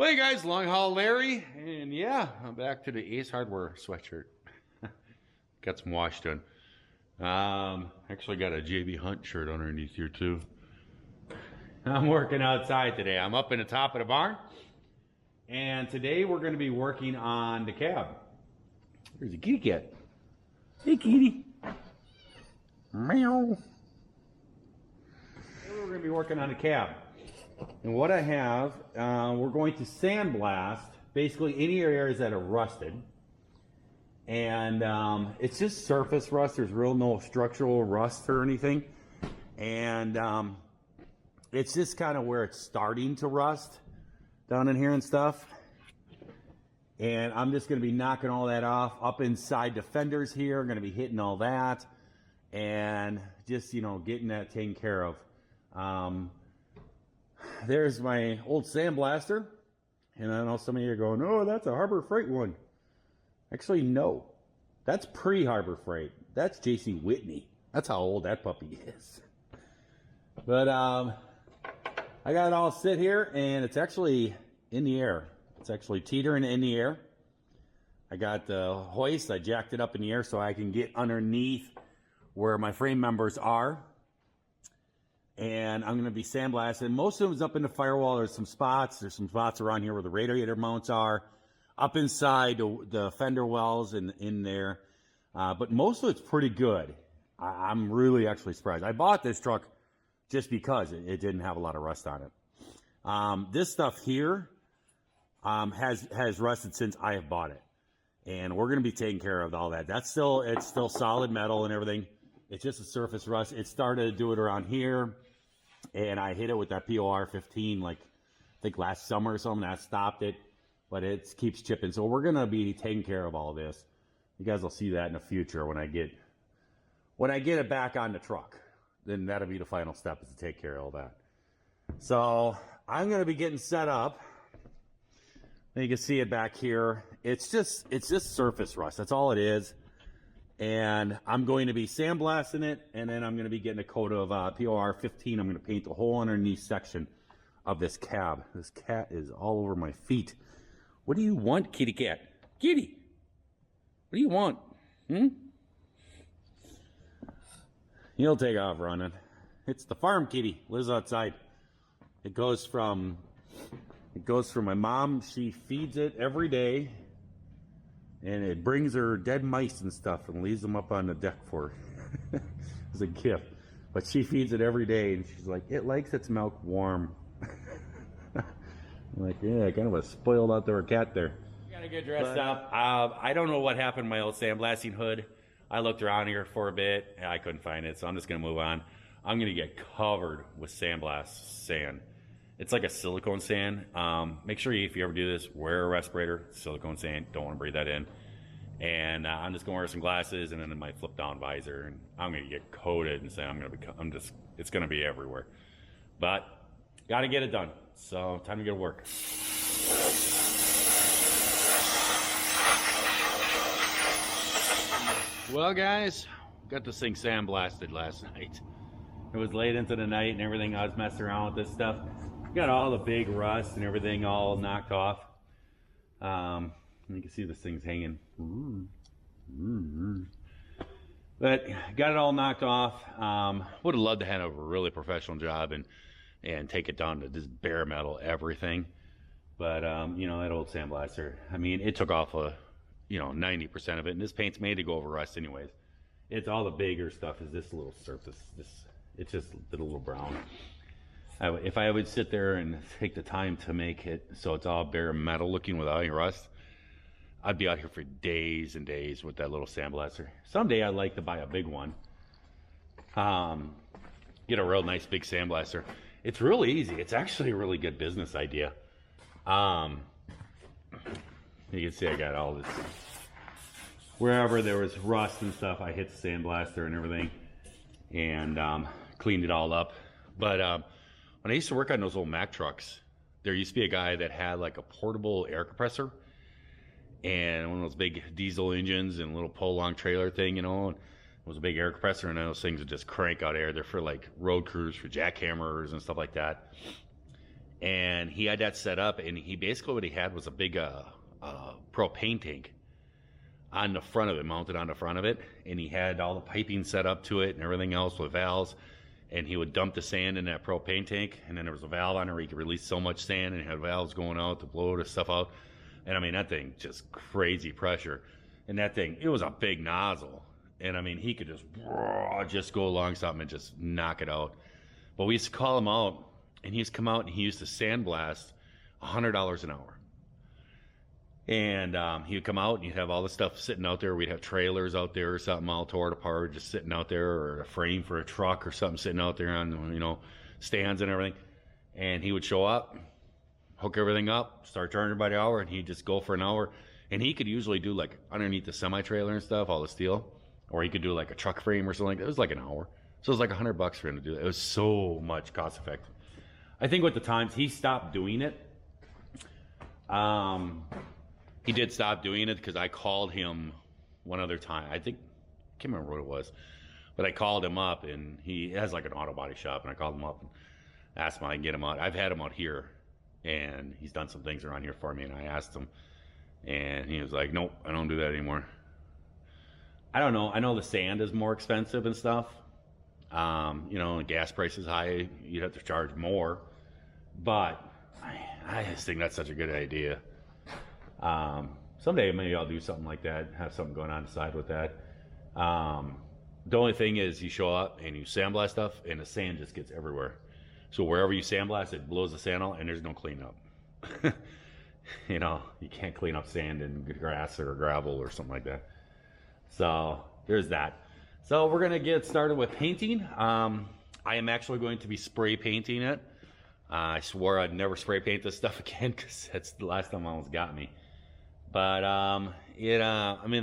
Well, hey guys, Long Haul Larry, and yeah, I'm back to the Ace Hardware sweatshirt. Got some wash done. Actually got a JB Hunt shirt underneath here too. I'm working outside today. I'm up in the top of the barn, and today we're going to be working on the cab. There's a kitty cat. Hey, kitty. Meow. Today we're going to be working on the cab. And what I have, we're going to sandblast basically any areas that are rusted. And it's just surface rust. There's real no structural rust or anything. And it's just kind of where it's starting to rust down in here and stuff. And I'm just going to be knocking all that off up inside the fenders here. I'm going to be hitting all that and just, you know, getting that taken care of. There's my old sandblaster, and I know some of you are going, oh, that's a Harbor Freight one. Actually, no. That's pre-Harbor Freight. That's J.C. Whitney. That's how old that puppy is. But I got it all sit here, and it's actually in the air. It's actually teetering in the air. I got the hoist. I jacked it up in the air so I can get underneath where my frame members are. And I'm going to be sandblasting. Most of them's up in the firewall. There's some spots around here where the radiator mounts are. Up inside the fender wells and in there. But most of it's pretty good. I'm really actually surprised. I bought this truck just because it didn't have a lot of rust on it. This stuff here has rusted since I have bought it. And we're going to be taking care of all that. It's still solid metal and everything. It's just a surface rust. It started to do it around here. And I hit it with that POR-15 like I think last summer or something. That stopped it, but it keeps chipping. So we're gonna be taking care of all this. You guys will see that in the future when I get it back on the truck. Then that'll be the final step, is to take care of all that. So I'm gonna be getting set up. You can see it back here. It's just surface rust. That's all it is. And I'm going to be sandblasting it, and then I'm going to be getting a coat of POR-15. I'm going to paint the whole underneath section of this cab. This cat is all over my feet. What do you want, kitty cat? Kitty! What do you want? He'll take off running. It's the farm kitty. Lives outside. It goes from my mom. She feeds it every day. And it brings her dead mice and stuff and leaves them up on the deck for her as a gift. But she feeds it every day, and she's like, it likes its milk warm. I'm like, yeah, kind of a spoiled outdoor cat there. Gotta get dressed up. I don't know what happened to my old sandblasting hood. I looked around here for a bit. I couldn't find it, so I'm just gonna move on. I'm gonna get covered with sandblast sand. It's like a silicone sand. Make sure if you ever do this, wear a respirator. Silicone sand, don't want to breathe that in. And I'm just going to wear some glasses and then my flip down visor, and I'm going to get coated and say it's going to be everywhere. But got to get it done. So time to get to work. Well, guys, got this thing sandblasted last night. It was late into the night and everything. I was messing around with this stuff. Got all the big rust and everything all knocked off. You can see this thing's hanging. But got it all knocked off. Would have loved to have a really professional job and take it down to just bare metal everything. But you know, that old sandblaster, I mean, it took off 90% of it, and this paint's made to go over rust anyways. It's all the bigger stuff is this little surface. It's just a little brown. If I would sit there and take the time to make it so it's all bare metal looking without any rust, I'd be out here for days and days with that little sandblaster. Someday I'd like to buy a big one. Get a real nice big sandblaster. It's really easy. It's actually a really good business idea. You can see I got all this. Wherever there was rust and stuff, I hit the sandblaster and everything and cleaned it all up. But when I used to work on those old Mack trucks, there used to be a guy that had like a portable air compressor and one of those big diesel engines and a little pull-along trailer thing, you know. And it was a big air compressor, and those things would just crank out air. They're for like road crews, for jackhammers and stuff like that. And he had that set up, and he basically, what he had was a big propane tank on the front of it, mounted on the front of it, and he had all the piping set up to it and everything else with valves, and he would dump the sand in that propane tank, and then there was a valve on it where he could release so much sand, and it had valves going out to blow the stuff out. And I mean, that thing, just crazy pressure. And that thing, it was a big nozzle, and I mean, he could just go along something and just knock it out. But we used to call him out, and he used to come out and he used to sandblast $100 an hour. And he would come out and he'd have all the stuff sitting out there. We'd have trailers out there or something all torn apart, just sitting out there, or a frame for a truck or something sitting out there on, you know, stands and everything. And he would show up, hook everything up, start charging by the hour, and he'd just go for an hour. And he could usually do like underneath the semi-trailer and stuff, all the steel, or he could do like a truck frame or something like that. It was like an hour. So it was like $100 for him to do it. It was so much cost effective. I think with the times he stopped doing it, he did stop doing it because I called him one other time. I can't remember what it was, but I called him up, and he has like an auto body shop, and I called him up and asked him if I can get him out. I've had him out here, and he's done some things around here for me, and I asked him, and he was like, nope, I don't do that anymore. I don't know. I know the sand is more expensive and stuff. You know, the gas price is high. You'd have to charge more, but I just think that's such a good idea. Someday maybe I'll do something like that, have something going on the side with that. The only thing is, you show up and you sandblast stuff, and the sand just gets everywhere. So wherever you sandblast, it blows the sand out, and there's no cleanup. You know, you can't clean up sand and grass or gravel or something like that. So there's that. So we're gonna get started with painting. I am actually going to be spray painting it. I swore I'd never spray paint this stuff again, because that's the last time it almost got me. But I'm in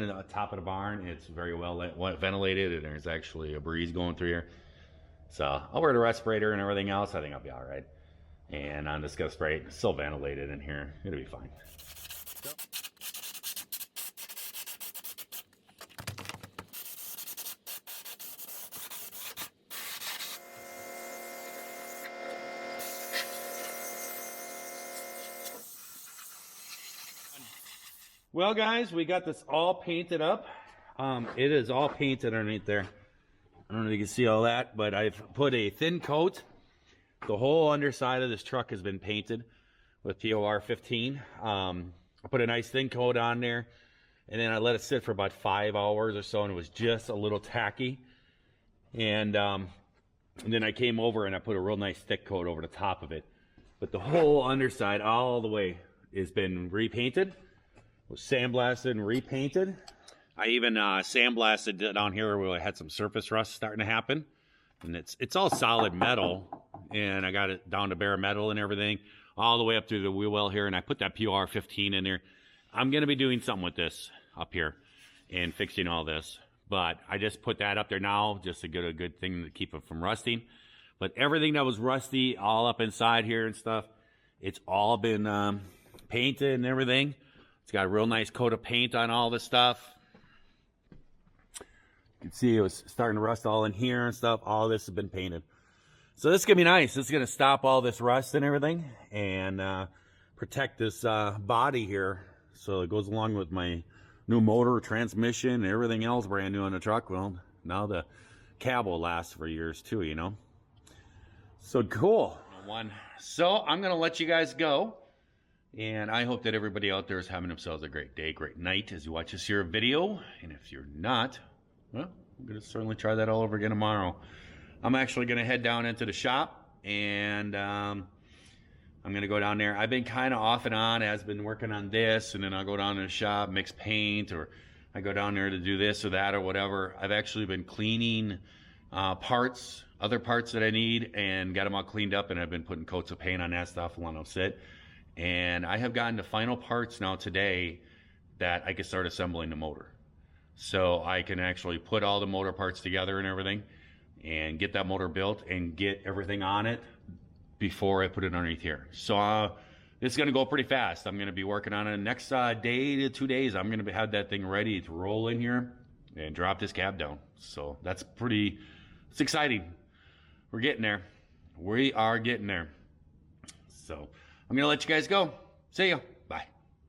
the top of the barn. It's very well ventilated, and there's actually a breeze going through here. So I'll wear the respirator and everything else. I think I'll be all right. And I'm just gonna spray it. It's still ventilated in here. It'll be fine. Well, guys, we got this all painted up. It is all painted underneath there. I don't know if you can see all that, but I've put a thin coat. The whole underside of this truck has been painted with POR 15. I put a nice thin coat on there, and then I let it sit for about 5 hours or so, and it was just a little tacky. And then I came over and I put a real nice thick coat over the top of it. But the whole underside all the way has been repainted. Was sandblasted and repainted. I even sandblasted down here where I had some surface rust starting to happen. And it's all solid metal, and I got it down to bare metal and everything, all the way up through the wheel well here, and I put that POR 15 in there. I'm going to be doing something with this up here and fixing all this. But I just put that up there now just to get a good thing to keep it from rusting. But everything that was rusty all up inside here and stuff, it's all been painted and everything. It's got a real nice coat of paint on all this stuff. You can see it was starting to rust all in here and stuff. All this has been painted. So this is going to be nice. This is going to stop all this rust and everything, and protect this body here. So it goes along with my new motor, transmission, and everything else brand new on the truck. Well, now the cab will last for years too, you know. So cool. So I'm going to let you guys go. And I hope that everybody out there is having themselves a great day, great night as you watch this here video. And if you're not, well, I'm going to certainly try that all over again tomorrow. I'm actually going to head down into the shop, and I'm going to go down there. I've been kind of off and on. I've been working on this, and then I'll go down to the shop, mix paint, or I go down there to do this or that or whatever. I've actually been cleaning parts, other parts that I need, and got them all cleaned up, and I've been putting coats of paint on that stuff and letting them sit. And I have gotten the final parts now today that I can start assembling the motor. So I can actually put all the motor parts together and everything, and get that motor built and get everything on it before I put it underneath here. So it's going to go pretty fast. I'm going to be working on it the next day to 2 days. I'm going to have that thing ready to roll in here and drop this cab down. So that's it's exciting. We're getting there. We are getting there. So I'm going to let you guys go. See ya.